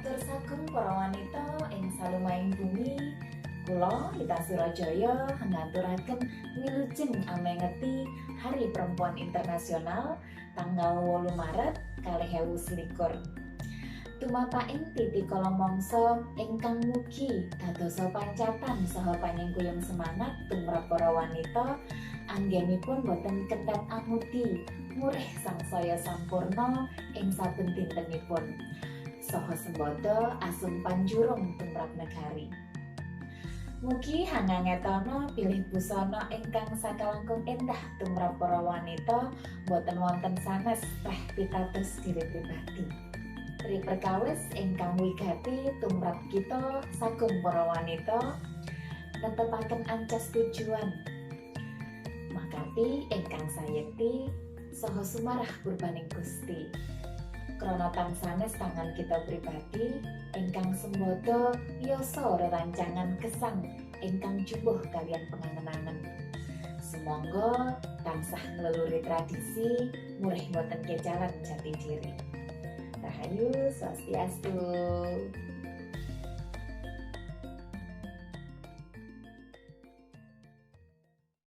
Tur sagung para wanita ing salumahing bumi, kula Rita Surajaya ngaturaken wilujeng amengeti Hari Perempuan Internasional tanggal 8 Maret 2021. Tumapaking titikala mangsa ingkang mugi dadosa pancatan saha panyengkuyung semangat tumrap para wanita anggenipun boten kendat amudi murih sangsaya sampurna ing saben dintenipun. Saha sembada asung panjurung tumrap negari. Mugi hangangetana pilih busana ingkang sakalangkung endah tumrap para wanita boten wonten sanes preh pitados diri pribadi. Tri perkawis ingkang wigati tumrap kita sagung para wanita netepaken ancas tujuan. Makati ingkang sayekti saha sumarah kurbaning Gusti. Krana tangsanes tangan kita pribadi ingkang sembada yasa rerancangan gesang ingkang jubuh kaliyan pengangen-angen. Sumangga tansah ngleluri tradisi murih boten kecalan jati diri. Rahayu Swastiastu.